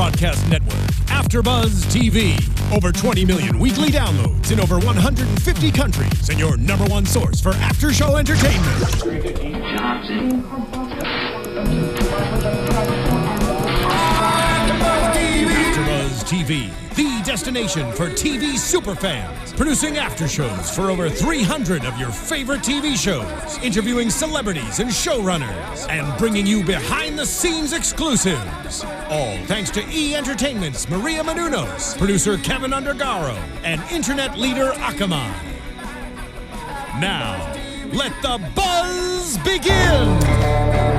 broadcast network, AFTERBUZZ TV. Over 20 million weekly downloads in over 150 countries, and your number one source for after-show entertainment. AFTERBUZZ TV, the destination for TV superfans. Producing aftershows for over 300 of your favorite TV shows. Interviewing celebrities and showrunners. And bringing you behind-the-scenes exclusives. All thanks to E! Entertainment's Maria Menounos, producer Kevin Undergaro, and internet leader Akamai. Now, let the buzz begin!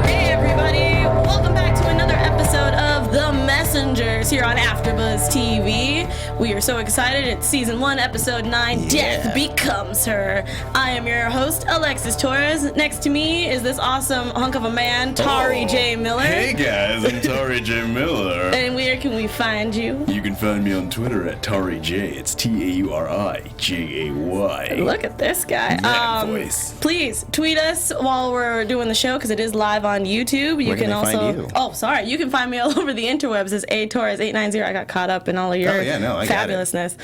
Hey everybody, welcome back to another episode of The Messengers here on AFTERBUZZ TV. We are so excited. It's Season 1, Episode 9, Death Becomes Her. I am your host, Alexis Torres. Next to me is this awesome hunk of a man, Tauri J. Miller. Hey guys, I'm Tauri J. Miller. And where can we find you? You can find me on Twitter at Tauri J. It's TAURIJAY. Look at this guy. That voice. Please tweet us while we're doing the show because it is live on YouTube. Where can they find you? Oh, sorry. You can find me all over the interwebs as ATorres890. I got caught up in all of your fabulousness.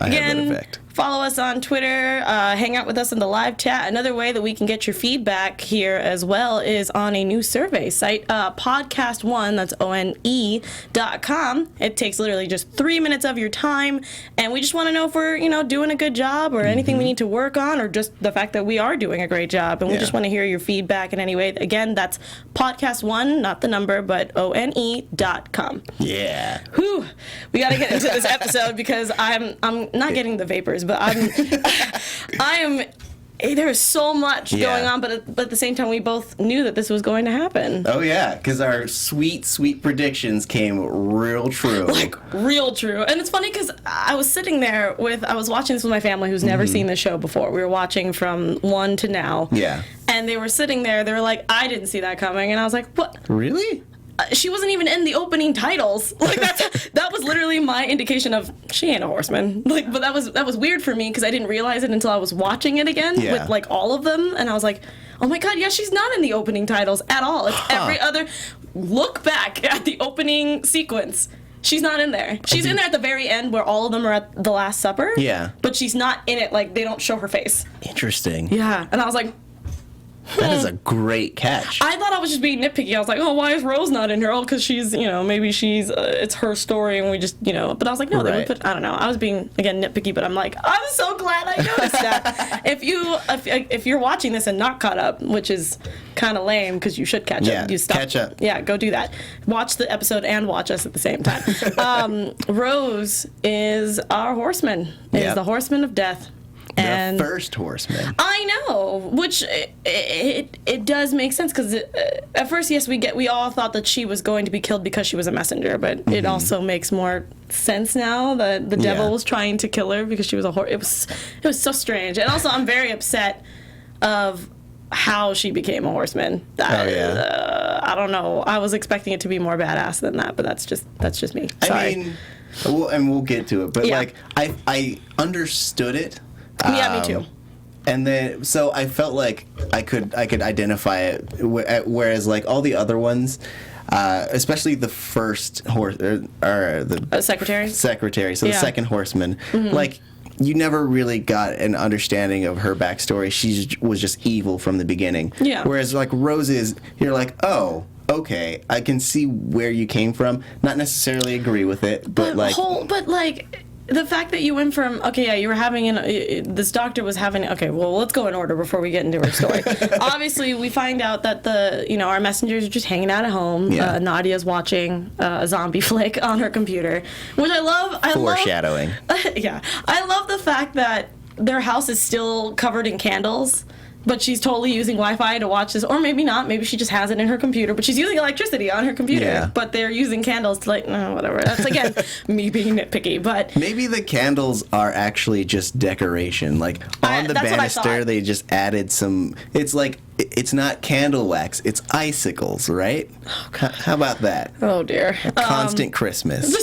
Again, follow us on Twitter. Hang out with us in the live chat. Another way that we can get your feedback here as well is on a new survey site, Podcast One. That's ONE.com. It takes literally just 3 minutes of your time, and we just want to know if we're doing a good job or anything we need to work on, or just the fact that we are doing a great job. And we just want to hear your feedback in any way. Again, that's Podcast One, not the number, but ONE.com. Yeah. Whew. We got to get into this episode because I'm not getting the vapors, but I am. There is so much going on, but at the same time, we both knew that this was going to happen. Oh yeah, because our sweet predictions came real true. Like real true. And it's funny because I was sitting there I was watching this with my family who's never seen the show before. We were watching from 1 to now. Yeah. And they were sitting there. They were like, "I didn't see that coming," and I was like, "What? Really?" She wasn't even in the opening titles. Like that was literally my indication of she ain't a horseman. Like, but that was weird for me because I didn't realize it until I was watching it again with like all of them, and I was like, oh my god, yeah, she's not in the opening titles at all. It's every other. Look back at the opening sequence. She's not in there. She's in there at the very end where all of them are at the Last Supper. Yeah. But she's not in it. Like they don't show her face. Interesting. Yeah, and I was like. That is a great catch. I thought I was just being nitpicky. I was like, oh, why is Rose not in here? Oh, because she's, maybe she's, it's her story and we just, But I was like, no, they would put, I don't know. I was being, again, nitpicky, but I'm like, I'm so glad I noticed that. If you're watching this and not caught up, which is kind of lame because you should catch up. Catch up. Yeah, go do that. Watch the episode and watch us at the same time. Rose is our horseman. Is the horseman of death. And the first horseman. I know, which it does make sense because at first, yes, we all thought that she was going to be killed because she was a messenger, but it also makes more sense now that the devil was trying to kill her because she was a horse. It was so strange, and also I'm very upset of how she became a horseman. I don't know. I was expecting it to be more badass than that, but that's just me. Sorry. I mean, we'll get to it, but like I understood it. Yeah, me too. And then, so I felt like I could identify it, whereas like all the other ones, especially the first horse or the secretary. So the second horseman, like you never really got an understanding of her backstory. She was just evil from the beginning. Yeah. Whereas like Rose's, you're like, oh. Okay, I can see where you came from. Not necessarily agree with it, but like the fact that you went from, you were having this doctor was having, well, let's go in order before we get into her story. Obviously, we find out that our messengers are just hanging out at home. Yeah. Nadia's watching a zombie flick on her computer, which I love. Foreshadowing. I love the fact that their house is still covered in candles. But she's totally using Wi-Fi to watch this, or maybe not. Maybe she just has it in her computer, but she's using electricity on her computer. Yeah. But they're using candles to whatever. That's again me being nitpicky. But maybe the candles are actually just decoration. Like on the banister, they just added some. It's like it's not candle wax; it's icicles, right? Oh, how about that? Oh dear! A constant Christmas.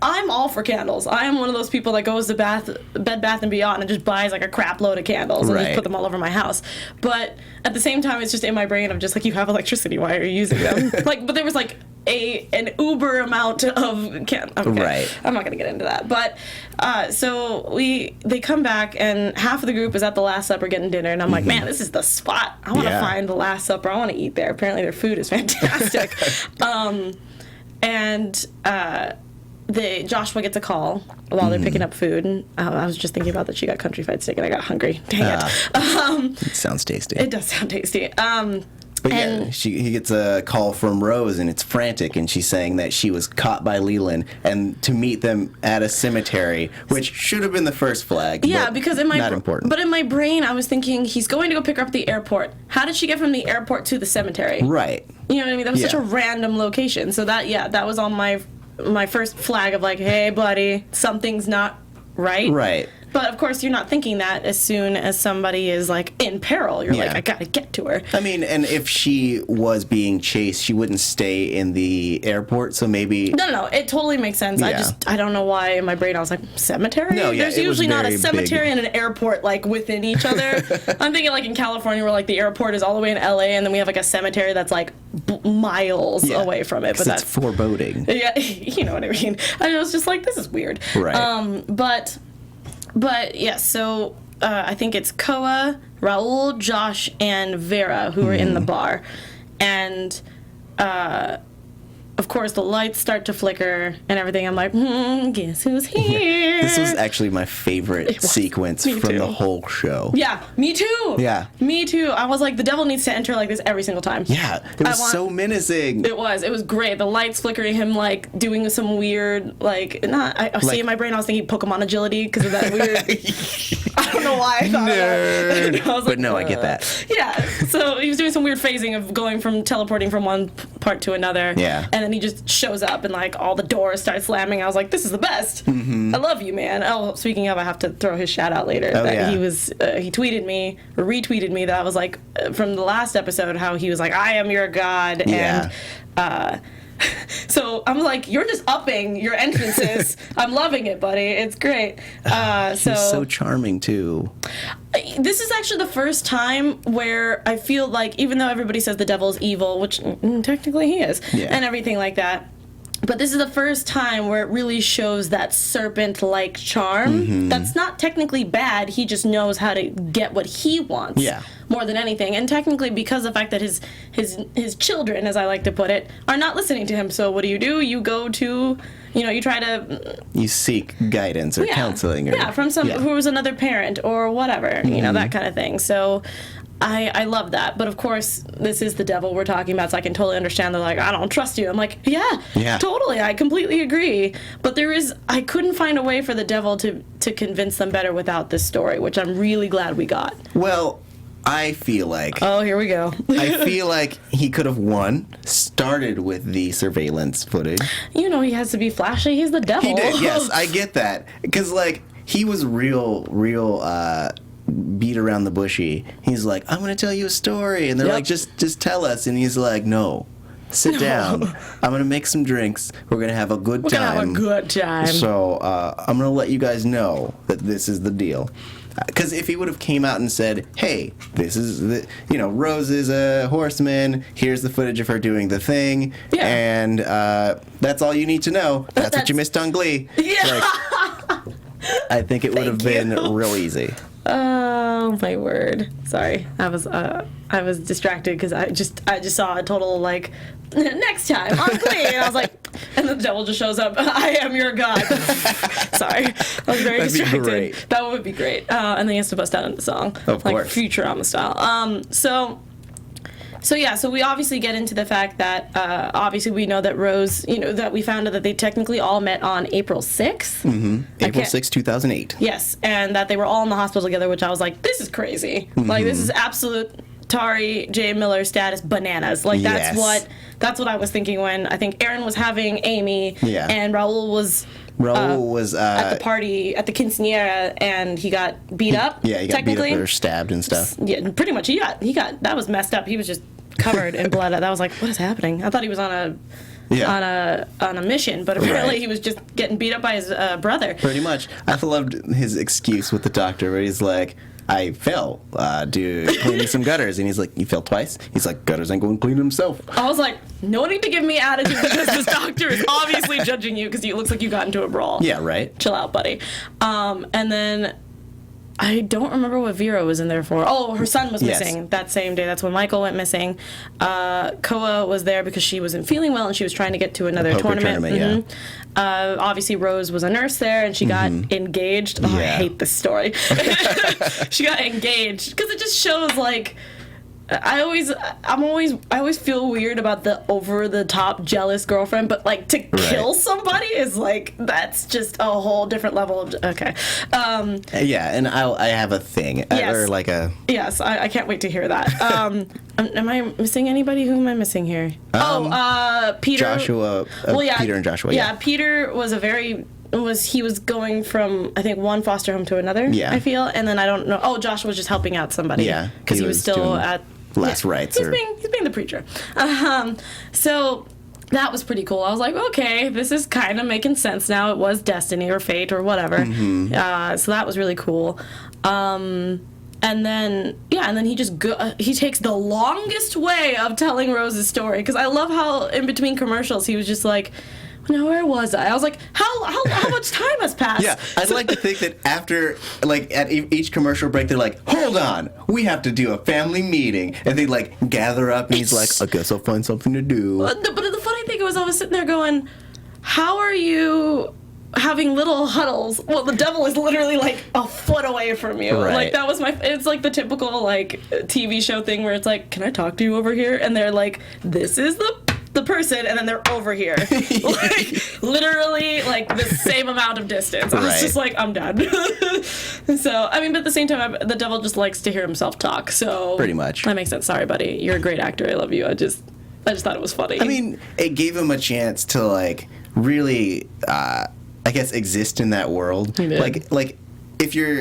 I'm all for candles. I am one of those people that goes to Bed Bath and Beyond and just buys like a crap load of candles and just put them all over my house. But at the same time, it's just in my brain of just like, you have electricity, why are you using them? But there was like an uber amount of Right. I'm not gonna get into that, but so they come back and half of the group is at the Last Supper getting dinner, and I'm like, man, this is the spot. I want to find the Last Supper. I want to eat there. Apparently their food is fantastic. Joshua gets a call while they're picking up food, and I was just thinking about that she got country fried steak and I got hungry. Dang it. It sounds tasty. It does sound tasty. But yeah, he gets a call from Rose, and it's frantic, and she's saying that she was caught by Leland, and to meet them at a cemetery, which should have been the first flag. Yeah, because not important. But in my brain, I was thinking he's going to go pick her up at the airport. How did she get from the airport to the cemetery? Right. You know what I mean? That was such a random location. So that was on my first flag of like, hey, buddy, something's not right. Right. But of course, you're not thinking that as soon as somebody is like in peril. You're like, I gotta get to her. I mean, and if she was being chased, she wouldn't stay in the airport. So maybe no, it totally makes sense. Yeah. I don't know why in my brain I was like, cemetery. No, yeah, there's usually not a cemetery big. and an airport like within each other. I'm thinking like in California where like the airport is all the way in LA, and then we have like a cemetery that's like miles away from it. But that's foreboding. Yeah, you know what I mean. I was just like, this is weird. Right. But yeah, so I think it's Koa, Raul, Josh, and Vera who are in the bar. And of course, the lights start to flicker and everything. I'm like, guess who's here? This was actually my favorite sequence from the whole show. Yeah, me too. Yeah. Me too. I was like, the devil needs to enter like this every single time. Yeah, it was so menacing. It was great. The lights flickering, him like doing some weird, like, I see in my brain, I was thinking Pokemon agility because of that weird. I don't know why I thought of that. I was like, I get that. Yeah, so he was doing some weird phasing of going from teleporting from one part to another. Yeah. And then he just shows up and like all the doors start slamming. I was like, this is the best. I love you, man. Oh, speaking of, I have to throw his shout out later. He tweeted me or retweeted me that I was like, from the last episode, how he was like, I am your god. Yeah. And so I'm like, you're just upping your entrances. I'm loving it, buddy. It's great. He's so charming too. This is actually the first time where I feel like, even though everybody says the devil's evil, which technically he is, and everything like that, but this is the first time where it really shows that serpent-like charm. That's not technically bad. He just knows how to get what he wants more than anything. And technically, because of the fact that his children, as I like to put it, are not listening to him. So what do? You go to, you try to... You seek guidance or counseling. Or, from who was another parent or whatever, that kind of thing. So... I love that, but of course, this is the devil we're talking about, so I can totally understand. They're like, I don't trust you. I'm like, yeah, totally, I completely agree. But I couldn't find a way for the devil to convince them better without this story, which I'm really glad we got. Well, I feel like... Oh, here we go. I feel like he could have, started with the surveillance footage. He has to be flashy. He's the devil. He did, yes, I get that. Because, he was real... beat around the bushy. He's like, I'm going to tell you a story. And they're like, just tell us. And he's like, no, sit down. I'm going to make some drinks. We're going to have a good time. So I'm going to let you guys know that this is the deal. Because if he would have came out and said, hey, this is Rose is a horseman. Here's the footage of her doing the thing. Yeah. And that's all you need to know. That's what you missed on Glee. Yeah. I think it would have been real easy. Oh my word! Sorry, I was distracted because I just saw a total next time on Glee, and I was like, and the devil just shows up. I am your god. Sorry, I was very distracted. Great. That would be great. And then he has to bust out in the song, of course, Futurama style. So we obviously get into the fact that obviously we know that Rose, that we found out that they technically all met on April 6th. April 6th, 2008. Yes, and that they were all in the hospital together, which I was like, this is crazy. Like, this is absolute Tauri J. Miller status bananas. Like, that's what I was thinking when I think Erin was having Amy, and Raul was at the party at the quinceanera, and he got beat up. Yeah, he got beat up or stabbed and stuff. Yeah, pretty much. He got that was messed up. He was just covered in blood. That was like, what is happening? I thought he was on a mission, but apparently he was just getting beat up by his brother. Pretty much. I loved his excuse with the doctor, where he's like, I fell cleaning some gutters. And he's like, you fell twice? He's like, gutters ain't going to clean himself. I was like, no need to give me attitude because this doctor is obviously judging you because it looks like you got into a brawl. Yeah, right. Chill out, buddy. And then I don't remember what Vera was in there for. Oh, her son was missing that same day. That's when Michael went missing. Koa was there because she wasn't feeling well and she was trying to get to another tournament. Obviously, Rose was a nurse there and she got engaged. Oh, I hate this story. She got engaged because it just shows like. I always feel weird about the over the top jealous girlfriend, but like to kill somebody is like that's just a whole different level of okay. And I have a thing or like a I can't wait to hear that. Am I missing anybody? Who am I missing here? Peter. Joshua. Peter and Joshua. Yeah, Peter was he was going from I think one foster home to another. Yeah. I feel, and then I don't know. Oh, Joshua was just helping out somebody. Yeah, because he was still at last rites. He's being the preacher. So that was pretty cool. I was like, okay, this is kind of making sense now. It was destiny or fate or whatever. So that was really cool. And then he takes the longest way of telling Rose's story because I love how in between commercials he was just like. Now, where was I? I was like, how much time has passed? Yeah, I'd like to think that after, like, at each commercial break, they're like, hold on, we have to do a family meeting. And they, like, gather up, and he's like, I guess I'll find something to do. But the funny thing was I was sitting there going, how are you having little huddles? Well, the devil is literally, like, a foot away from you. Right. Like, that was it's like the typical, like, TV show thing where it's like, can I talk to you over here? And they're like, this is the person, and then they're over here. Like, literally, like, the same amount of distance. I was just like, I'm done. So, I mean, but at the same time, the devil just likes to hear himself talk, so... Pretty much. That makes sense. Sorry, buddy. You're a great actor. I love you. I just thought it was funny. I mean, it gave him a chance to, like, really, I guess, exist in that world. He did. Like,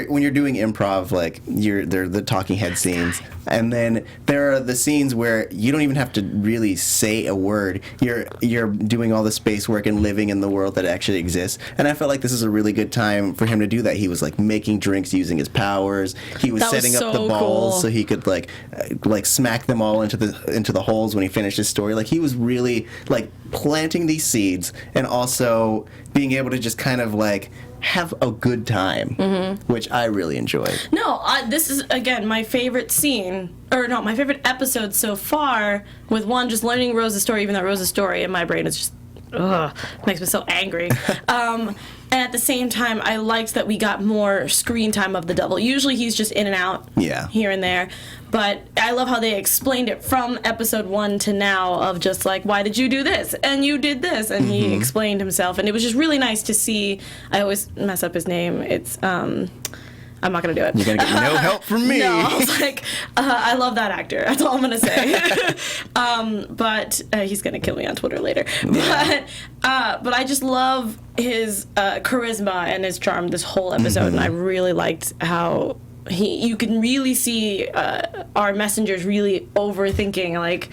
when you're doing improv, like they're the talking head scenes, and then there are the scenes where you don't even have to really say a word. You're doing all the space work and living in the world that actually exists. And I felt like this is a really good time for him to do that. He was like making drinks using his powers. He was setting up the balls so he could like smack them all into the holes when he finished his story. Like he was really like planting these seeds and also being able to just kind of like have a good time, which I really enjoyed. No, this is, again, my favorite scene, or no, my favorite episode so far, with one, just learning Rose's story, even though Rose's story in my brain is just, makes me so angry. And at the same time, I liked that we got more screen time of the devil. Usually he's just in and out, here and there. But I love how they explained it from episode 1 to now of just like, why did you do this? And you did this. And he explained himself. And it was just really nice to see. I always mess up his name. It's, I'm not going to do it. You're going to get no help from me. No, I was like, I love that actor. That's all I'm going to say. But he's going to kill me on Twitter later. Yeah. But I just love his charisma and his charm this whole episode. And I really liked how you can really see our messengers really overthinking, like,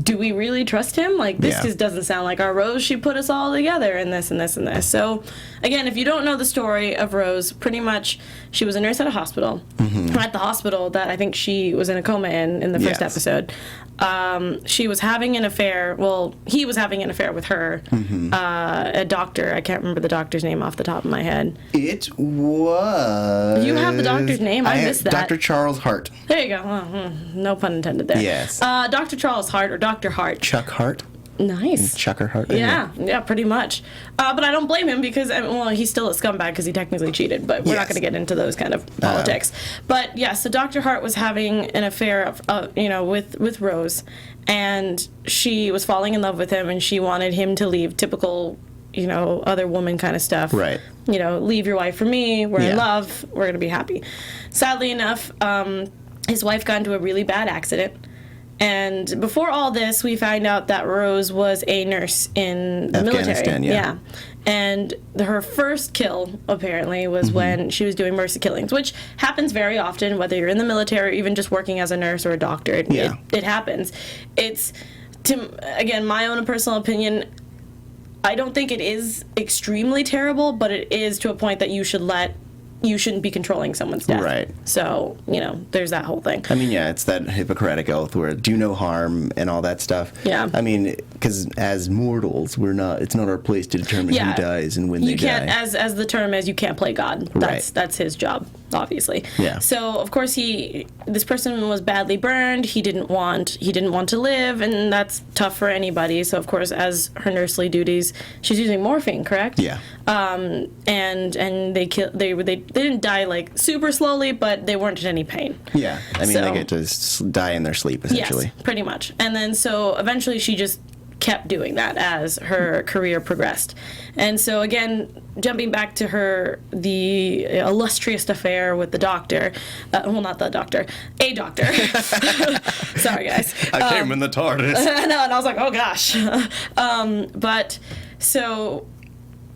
do we really trust him? Like, this just doesn't sound like our Rose. She put us all together in this and this and this. So, again, if you don't know the story of Rose, pretty much she was a nurse at a hospital. At the hospital that I think she was in a coma in the first episode. She was having an affair. Well, he was having an affair with her. A doctor. I can't remember the doctor's name off the top of my head. It was... You have the doctor's name? I missed that. Dr. Charles Hart. There you go. No pun intended there. Yes. Dr. Charles Hart or Dr. Hart. Chuck Hart. Nice. Chucker Hart. Yeah, pretty much. But I don't blame him because, well, he's still a scumbag because he technically cheated, but we're not going to get into those kind of politics. But, yeah, so Dr. Hart was having an affair, with Rose, and she was falling in love with him, and she wanted him to leave, typical, other woman kind of stuff. Right. Leave your wife for me, we're in love, we're going to be happy. Sadly enough, his wife got into a really bad accident. And before all this, we find out that Rose was a nurse in the military. Yeah. And her first kill, apparently, was when she was doing mercy killings, which happens very often, whether you're in the military or even just working as a nurse or a doctor. It happens. It's, again, my own personal opinion, I don't think it is extremely terrible, but it is to a point that you should let you shouldn't be controlling someone's death. Right. So, there's that whole thing. I mean, yeah, it's that Hippocratic oath where do no harm and all that stuff. Yeah. I mean, because as mortals, it's not our place to determine who dies and when they die. You can't, as the term is, you can't play God. That's his job, obviously. Yeah. So, of course, this person was badly burned. He didn't want to live, and that's tough for anybody. So, of course, as her nursely duties, she's using morphine, correct? Yeah. And they didn't die like super slowly, but they weren't in any pain. Yeah. I mean, they get to die in their sleep, essentially. Yes, pretty much. And then so eventually she just kept doing that as her career progressed. And so again, jumping back to the illustrious affair with the doctor, not the doctor, a doctor. Sorry, guys. I came in the TARDIS. I know, and I was like, oh gosh. But so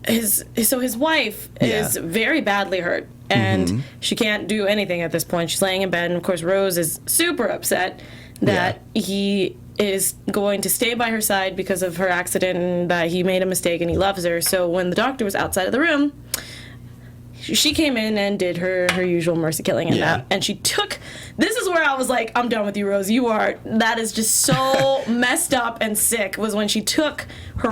his wife is very badly hurt, and she can't do anything at this point. She's laying in bed, and of course Rose is super upset that he is going to stay by her side because of her accident and that he made a mistake and he loves her. So when the doctor was outside of the room, she came in and did her usual mercy killing and she took. This is where I was like, I'm done with you, Rose. That is just so messed up and sick. Was when she took her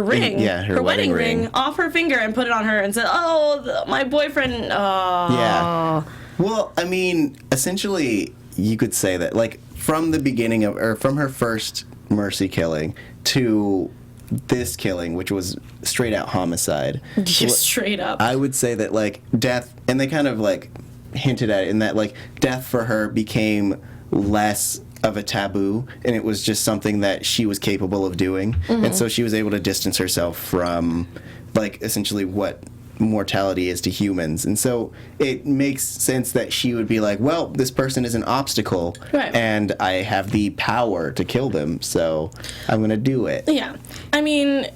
ring, her wedding ring off her finger and put it on her and said, "Oh, my boyfriend." Yeah. Well, I mean, essentially, you could say that like from the beginning from her first mercy killing to this killing, which was straight out homicide. Just straight up. I would say that like death, and they kind of like hinted at it in that like death for her became less of a taboo, and it was just something that she was capable of doing. And so she was able to distance herself from like essentially what mortality is to humans. And so it makes sense that she would be like, well, this person is an obstacle, and I have the power to kill them, so I'm going to do it. Yeah. I mean...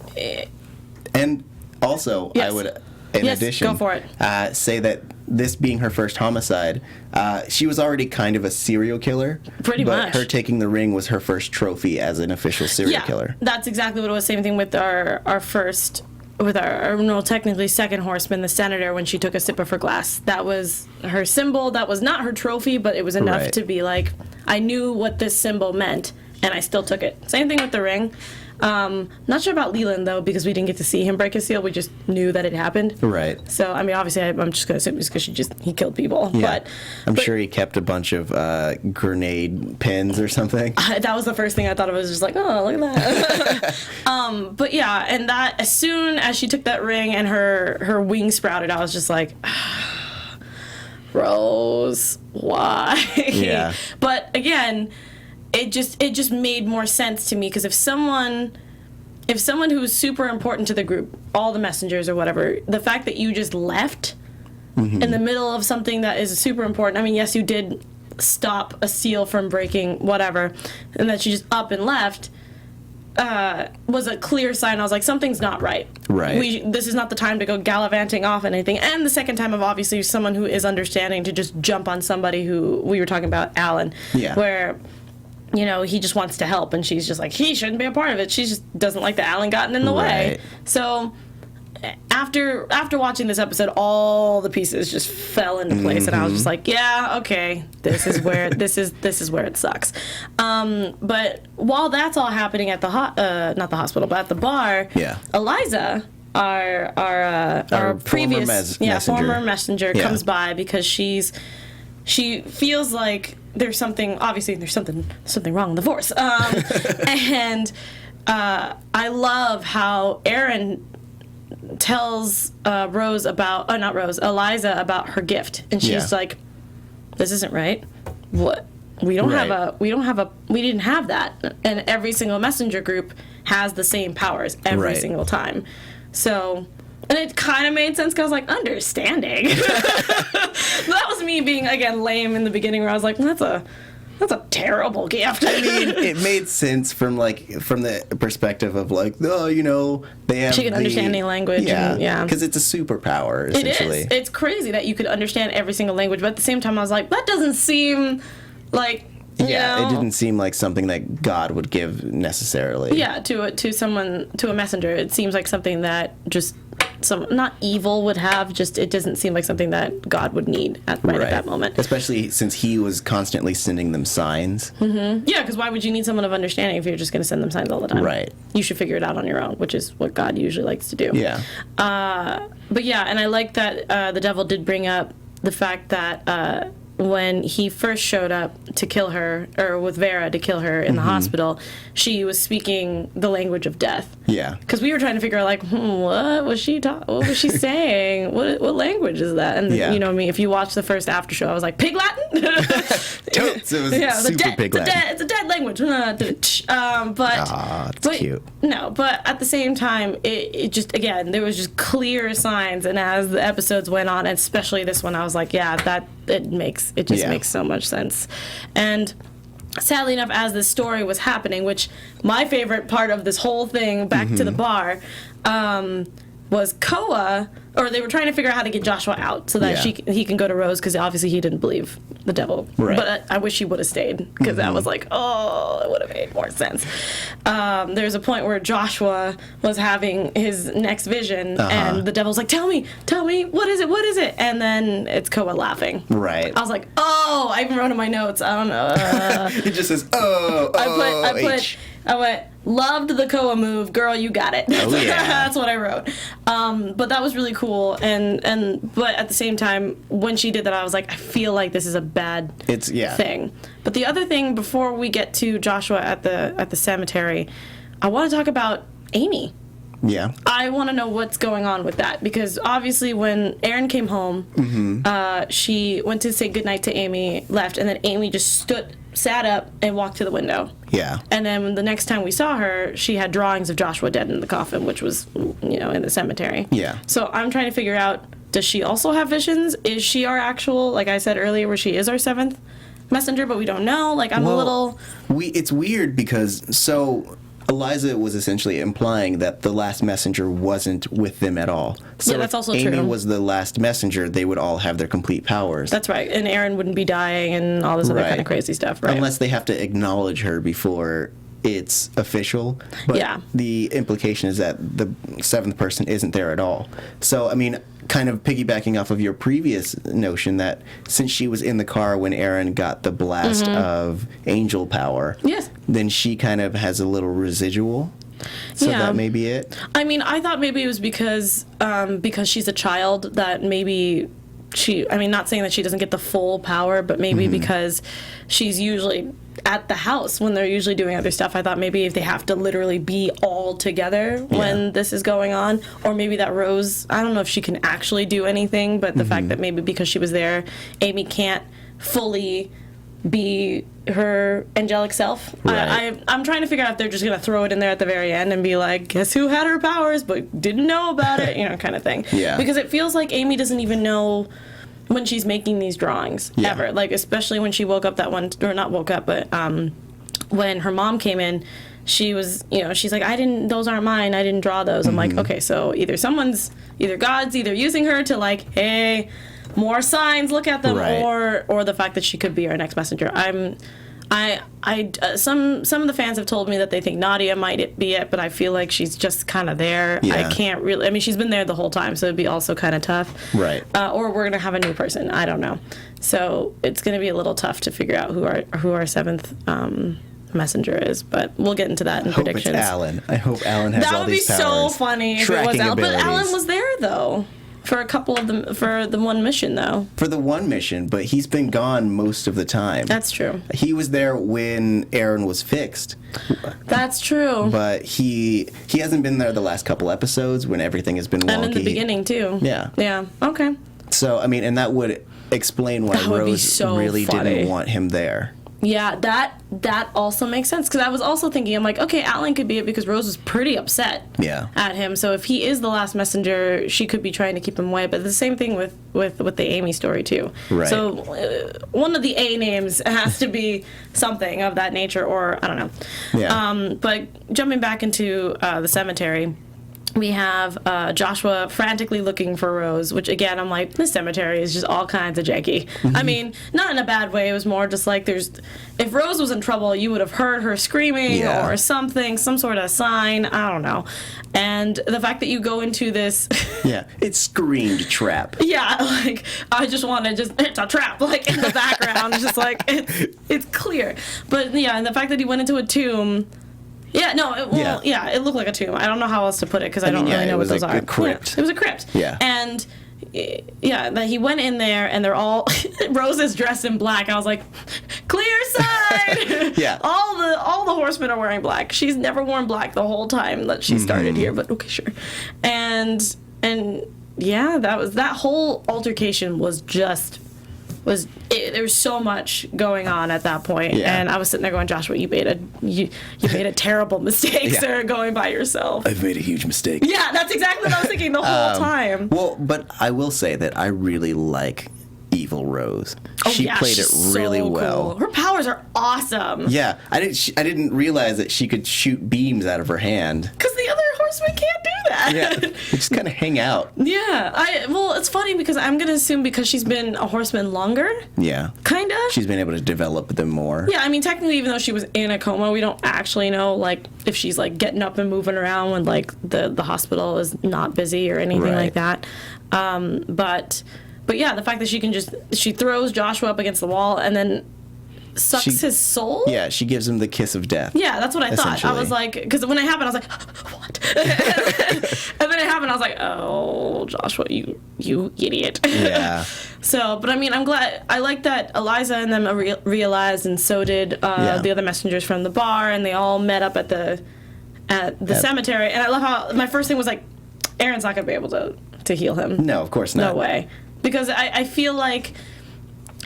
And also, I would, in addition, go for it. Say that this being her first homicide, she was already kind of a serial killer. Pretty much. But her taking the ring was her first trophy as an official serial killer. That's exactly what it was. Same thing with our first... With technically second horseman, the senator, when she took a sip of her glass. That was her symbol. That was not her trophy, but it was enough to be like, I knew what this symbol meant, and I still took it. Same thing with the ring. Not sure about Leland, though, because we didn't get to see him break his seal. We just knew that it happened. Right. So, I mean, obviously, I'm just going to assume it's because he killed people. Yeah. I'm sure he kept a bunch of grenade pins or something. That was the first thing I thought of. I was just like, oh, look at that. But yeah, and that as soon as she took that ring and her wing sprouted, I was just like, Rose, why? Yeah. But again... It just made more sense to me, because if someone who was super important to the group, all the messengers or whatever, the fact that you just left in the middle of something that is super important. I mean, yes, you did stop a seal from breaking, whatever, and that you just up and left was a clear sign. I was like, something's not right. Right. This is not the time to go gallivanting off anything. And the second time of obviously someone who is understanding to just jump on somebody who we were talking about, Alan, where. He just wants to help, and she's just like, he shouldn't be a part of it. She just doesn't like that Alan gotten in the way. So after watching this episode, all the pieces just fell into place, and I was just like, yeah, okay, this is where this is where it sucks. But while that's all happening at the not the hospital, but at the bar, Eliza, our previous former messenger comes by because she feels like there's something wrong in the force. And I love how Erin tells Eliza about her gift, and she's like, this isn't right. What? We didn't have that. And every single messenger group has the same powers every single time. So, and it kind of made sense, because I was like, understanding. That was me being, again, lame in the beginning, where I was like, that's a terrible gift. I mean, it made sense from the perspective of like, they have she can understand any language. Yeah, because it's a superpower, essentially. It is. It's crazy that you could understand every single language, but at the same time, I was like, that doesn't seem like... it didn't seem like something that God would give necessarily. Yeah, to a messenger, it seems like something that just not evil would have, just it doesn't seem like something that God would need at that moment. Especially since he was constantly sending them signs. Mm-hmm. Yeah, because why would you need someone of understanding if you're just going to send them signs all the time? Right. You should figure it out on your own, which is what God usually likes to do. Yeah. But yeah, and I like that the devil did bring up the fact that when he first showed up to kill her, or with Vera to kill her in the hospital, she was speaking the language of death. Yeah. Because we were trying to figure out, like, what was she saying? What language is that? And you know me, if you watch the first after show, I was like, Pig Latin? Totes. It was super Pig Latin. It's a dead language. It's cute. No, but at the same time, it just, again, there was just clear signs, and as the episodes went on, and especially this one, I was like, yeah, it makes so much sense. And sadly enough, as this story was happening, which my favorite part of this whole thing, back to the bar, was Koa, or they were trying to figure out how to get Joshua out so that he can go to Rose, because obviously he didn't believe the devil. Right. But I wish he would have stayed, because that was like, it would have made more sense. There's a point where Joshua was having his next vision, and the devil's like, tell me, what is it? And then it's Koa laughing. Right. I was like, I even wrote in my notes, I don't know. It just says, I went, loved the Koa move, girl, you got it. Oh, yeah. That's what I wrote. But that was really cool, but at the same time, when she did that, I was like, I feel like this is a bad thing. But the other thing, before we get to Joshua at the cemetery, I want to talk about Amy. Yeah. I want to know what's going on with that, because obviously when Erin came home, she went to say goodnight to Amy, left, and then Amy just sat up and walked to the window. Yeah. And then the next time we saw her, she had drawings of Joshua dead in the coffin, which was, in the cemetery. Yeah. So I'm trying to figure out, does she also have visions? Is she our actual, like I said earlier, where she is our seventh messenger, but we don't know? Like, I'm a little... It's weird because, Eliza was essentially implying that the last messenger wasn't with them at all. So that's also Amy true. Amy was the last messenger, they would all have their complete powers. That's right. And Erin wouldn't be dying and all this other kind of crazy stuff, right? Unless they have to acknowledge her before it's official. But the implication is that the seventh person isn't there at all. So, I mean, kind of piggybacking off of your previous notion that since she was in the car when Erin got the blast of angel power, then she kind of has a little residual. So that may be it. I mean, I thought maybe it was because she's a child that maybe not saying that she doesn't get the full power, but maybe because she's usually at the house when they're usually doing other stuff. I thought maybe if they have to literally be all together when this is going on, or maybe that Rose, I don't know if she can actually do anything, but the fact that maybe because she was there, Amy can't fully be her angelic self. Right. I'm trying to figure out if they're just going to throw it in there at the very end and be like, guess who had her powers but didn't know about it, kind of thing. Yeah. Because it feels like Amy doesn't even know when she's making these drawings, ever. Like, especially when she woke up that one, or not woke up, but when her mom came in, she was, she's like, those aren't mine, I didn't draw those. I'm like, okay, so either God's either using her to, like, hey, more signs, look at them, or the fact that she could be our next messenger. Some of the fans have told me that they think Nadia might be it, but I feel like she's just kind of there. I can't really, she's been there the whole time, so it'd be also kind of tough. Right. Or we're going to have a new person. I don't know. So it's going to be a little tough to figure out who our seventh messenger is, but we'll get into that in predictions. I hope it's Alan. I hope Alan has all these powers. That would be so funny if it was Alan. But Alan was there, though. For a couple of them, for the one mission, though. For the one mission, but he's been gone most of the time. That's true. He was there when Erin was fixed. That's true. But he hasn't been there the last couple episodes when everything has been wonky. And in the beginning, too. Yeah. Yeah, okay. So, and that would explain why Rose really didn't want him there. Yeah, that also makes sense, because I was also thinking, I'm like, okay, Alan could be it because Rose was pretty upset at him. So if he is the last messenger, she could be trying to keep him away. But the same thing with the Amy story, too. Right. So one of the A names has to be something of that nature, or I don't know. Yeah. But jumping back into the cemetery, we have Joshua frantically looking for Rose, which, again, I'm like, this cemetery is just all kinds of janky. I mean, not in a bad way. It was more just like if Rose was in trouble, you would have heard her screaming or something, some sort of sign. I don't know. And the fact that you go into this... yeah, it screamed trap. Yeah, like, I just want to it's a trap, like, in the background. Just like, it's clear. But, yeah, and the fact that he went into a tomb... Yeah, no, it looked like a tomb. I don't know how else to put it because I don't really know what those are. It was a crypt. Yeah, it was a crypt. Yeah. And, that he went in there and they're all, Rose is dressed in black. I was like, clear side! Yeah. All the horsemen are wearing black. She's never worn black the whole time that she started here, but okay, sure. And yeah, that whole altercation was just... there was so much going on at that point, and I was sitting there going, Joshua, you made a terrible mistake, sir, going by yourself. I've made a huge mistake. Yeah, that's exactly what I was thinking the whole time. Well, but I will say that I really like Evil Rose. She played it really so well. Cool. Her powers are awesome. Yeah, I didn't realize that she could shoot beams out of her hand. Because the other horsemen can't do that. Yeah, they just kind of hang out. Yeah, well, it's funny because I'm gonna assume because she's been a horseman longer. Yeah. Kinda. She's been able to develop them more. Yeah, I mean, technically, even though she was in a coma, we don't actually know like if she's like getting up and moving around when like the hospital is not busy or anything like that. But yeah, the fact that she throws Joshua up against the wall and then sucks his soul? Yeah, she gives him the kiss of death. Yeah, that's what I thought. I was like, because when it happened, I was like, what? And then it happened, I was like, oh, Joshua, you idiot. Yeah. So, but I mean, I'm glad, I like that Eliza and them realized, and so did the other messengers from the bar, and they all met up at the cemetery. And I love how, my first thing was like, Erin's not going to be able to heal him. No, of course not. No way. Because I feel like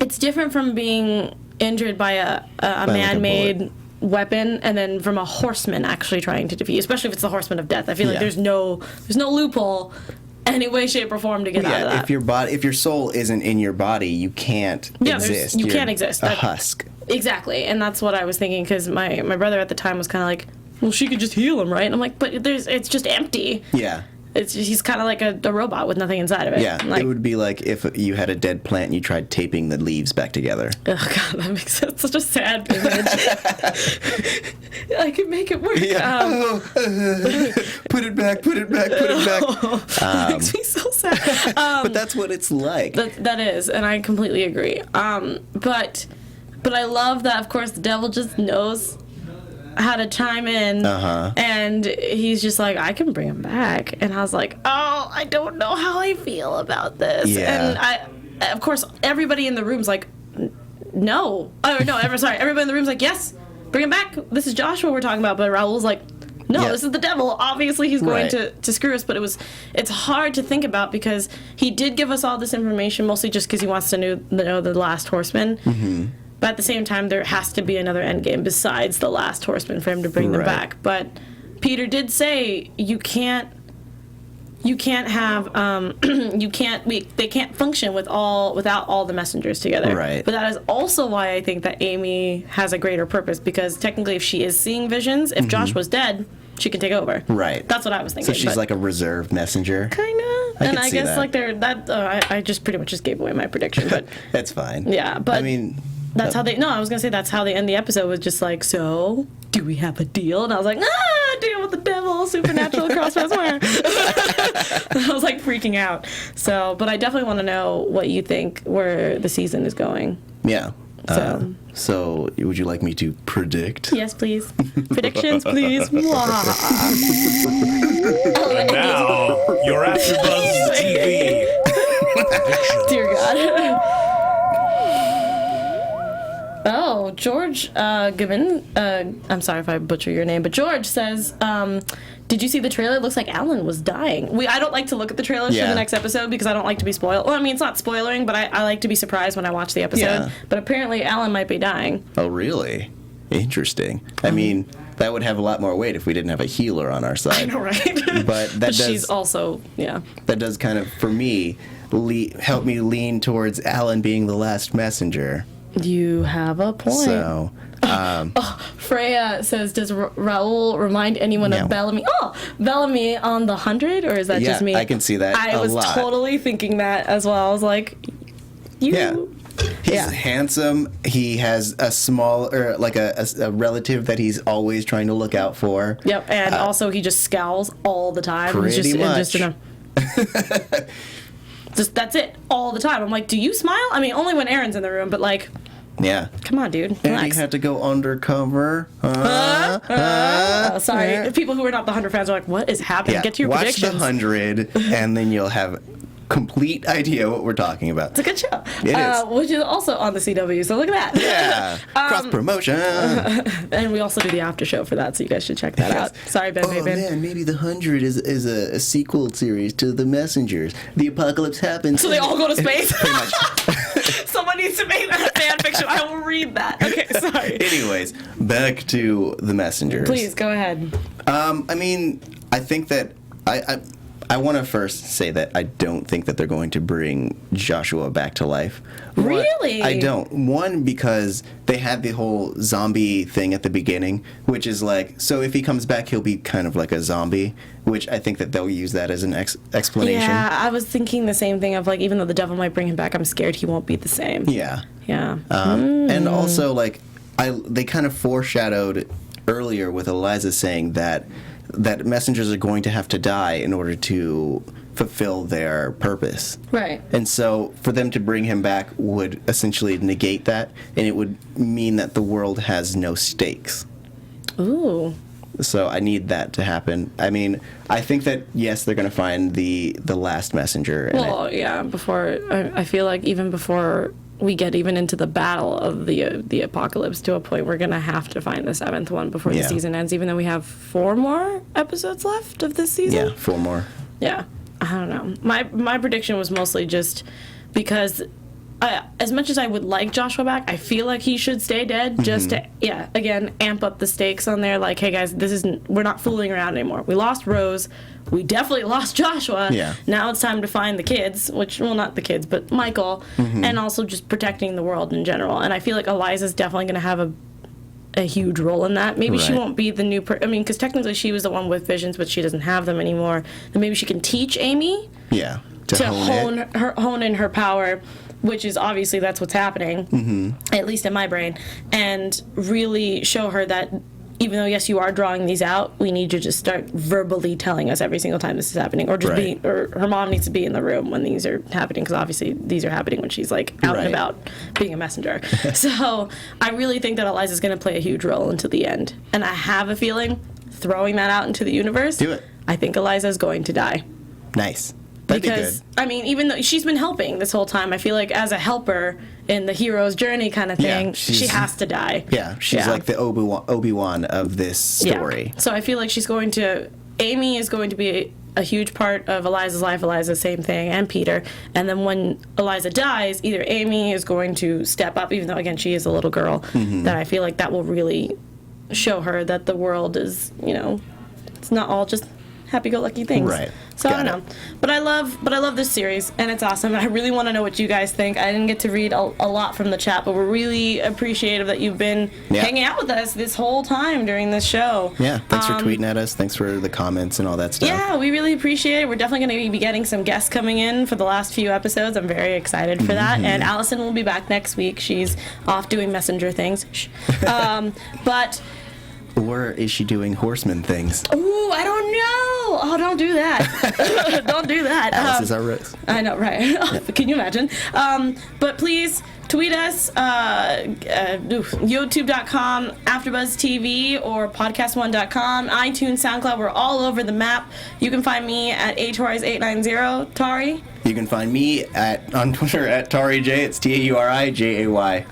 it's different from being injured by a man-made weapon and then from a horseman actually trying to defeat, especially if it's the horseman of death. I feel like there's no loophole any way, shape, or form to get out of that. If your soul isn't in your body, you can't exist. You can't exist. A husk. Exactly, and that's what I was thinking because my brother at the time was kind of like, well, she could just heal him, right? And I'm like, but it's just empty. Yeah. He's kind of like a robot with nothing inside of it. Yeah, it would be like if you had a dead plant and you tried taping the leaves back together. Oh, God, that makes such a sad image. I could make it work. Yeah. Put it back. It makes me so sad. But that's what it's like. That is, and I completely agree. But I love that, of course, the devil just knows how to chime in, and he's just like, I can bring him back. And I was like, oh, I don't know how I feel about this. Yeah. And of course, everybody in the room's like, no. Everybody in the room's like, yes, bring him back. This is Joshua we're talking about. But Raul's like, no, this is the devil. Obviously, he's going to screw us. But it's hard to think about because he did give us all this information, mostly just because he wants to know the last horseman. Mm-hmm. But at the same time, there has to be another endgame besides the last horseman for him to bring them back. But Peter did say they can't function without all the messengers together. Right. But that is also why I think that Amy has a greater purpose because technically, if she is seeing visions, if Joshua's dead, she can take over. Right. That's what I was thinking. So she's like a reserved messenger. Kind of. And I guess like I just pretty much just gave away my prediction, but that's fine. Yeah, but I mean. That's how I was going to say that's how they end the episode was just like, so, do we have a deal? And I was like, deal with the devil, supernatural crossroads where? I was like freaking out. So, but I definitely want to know what you think where the season is going. Yeah. So, would you like me to predict? Yes, please. Predictions, please. And now, your AfterBuzz TV predictions. Dear God. Oh, George Given, I'm sorry if I butcher your name, but George says, did you see the trailer? It looks like Alan was dying. I don't like to look at the trailers for the next episode because I don't like to be spoiled. Well, I mean, it's not spoiling, but I like to be surprised when I watch the episode. Yeah. But apparently Alan might be dying. Oh, really? Interesting. I mean, that would have a lot more weight if we didn't have a healer on our side. I know, right? But she's also, that does kind of, for me, help me lean towards Alan being the last messenger. You have a point. So, Freya says, does Raul remind anyone of Bellamy? Oh, Bellamy on the 100, or is that just me? I can see that. I was totally thinking that as well. I was like, He's handsome. He has a small, or like a relative that he's always trying to look out for. Yep, and also he just scowls all the time. Pretty much. That's it, all the time. I'm like, do you smile? I mean, only when Erin's in the room, but like, come on, dude. And he had to go undercover. Sorry, people who are not the 100 fans are like, what is happening? Yeah. Get to your predictions. Watch the 100, and then you'll have complete idea what we're talking about. It's a good show. It is. Which is also on the CW, so look at that. Yeah. Cross promotion. And we also do the after show for that, so you guys should check that out. Sorry, Ben. Man, maybe the 100 is a sequel series to The Messengers. The apocalypse happens. So they all go to space? Pretty much. Someone needs to make that fan fiction. I will read that. Okay, sorry. Anyways, back to The Messengers. Please, go ahead. I mean, I think that I want to first say that I don't think that they're going to bring Joshua back to life. Really? I don't. One, because they had the whole zombie thing at the beginning, which is like, so if he comes back, he'll be kind of like a zombie, which I think that they'll use that as an explanation. Yeah, I was thinking the same thing of like, even though the devil might bring him back, I'm scared he won't be the same. Yeah. Yeah. And also, like, they kind of foreshadowed earlier with Eliza saying that messengers are going to have to die in order to fulfill their purpose. Right. And so for them to bring him back would essentially negate that, and it would mean that the world has no stakes. Ooh. So I need that to happen. I mean, I think that, yes, they're going to find the last messenger. Well, yeah, I feel like even before we get even into the battle of the apocalypse, to a point we're going to have to find the 7th one before the season ends, even though we have 4 more episodes left of this season. Yeah, 4 more. Yeah, I don't know. My prediction was mostly just because as much as I would like Joshua back, I feel like he should stay dead just to, again, amp up the stakes on there. Like, hey guys, we're not fooling around anymore. We lost Rose. We definitely lost Joshua. Yeah. Now it's time to find the kids, not the kids, but Michael, and also just protecting the world in general. And I feel like Eliza's definitely going to have a huge role in that. Maybe she won't be the new because technically she was the one with visions, but she doesn't have them anymore. And maybe she can teach Amy. Yeah. To hone in her power, which is obviously that's what's happening, at least in my brain, and really show her that even though, yes, you are drawing these out, we need you to start verbally telling us every single time this is happening, or just or her mom needs to be in the room when these are happening, because obviously these are happening when she's like out and about being a messenger. So I really think that Eliza's going to play a huge role until the end, and I have a feeling, throwing that out into the universe, do it. I think Eliza's going to die. Nice. That'd because, be good. I mean, even though she's been helping this whole time, I feel like as a helper in the hero's journey kind of thing, she has to die. Yeah, she's like the Obi-Wan of this story. Yeah. So I feel like Amy is going to be a huge part of Eliza's life. Eliza, same thing, and Peter. And then when Eliza dies, either Amy is going to step up, even though, again, she is a little girl, that I feel like that will really show her that the world is, it's not all just happy-go-lucky things. Right. So I don't know. But I love this series, and it's awesome. And I really want to know what you guys think. I didn't get to read a lot from the chat, but we're really appreciative that you've been hanging out with us this whole time during this show. Yeah, thanks for tweeting at us. Thanks for the comments and all that stuff. Yeah, we really appreciate it. We're definitely going to be getting some guests coming in for the last few episodes. I'm very excited for that. And Allison will be back next week. She's off doing messenger things. But... Or is she doing horseman things? Ooh, I don't know. Oh, don't do that. Don't do that. Alice is our Rose. I know, right? Can you imagine? But please tweet us, youtube.com, AFTERBUZZ TV, or podcast1.com, iTunes, SoundCloud. We're all over the map. You can find me at Torres890. Tauri? You can find me on Twitter at TauriJ. It's Taurijay.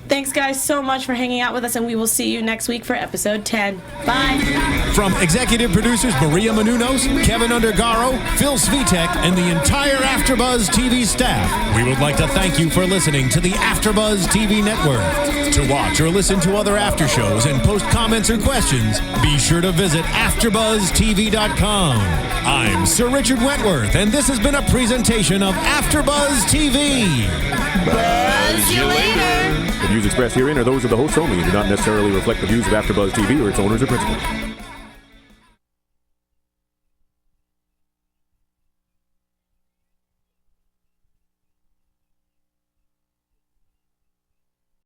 Thanks, guys, so much for hanging out with us, and we will see you next week for episode 10. Bye. From executive producers Maria Menounos, Kevin Undergaro, Phil Svitek, and the entire AfterBuzz TV staff, we would like to thank you for listening to the AfterBuzz TV network. To watch or listen to other after shows and post comments or questions, be sure to visit AfterBuzzTV.com. I'm Sir Richard Wentworth, and this has been a presentation of AfterBuzz TV. Buzz you later. If you views expressed herein are those of the hosts only and do not necessarily reflect the views of AfterBuzz TV or its owners or principals.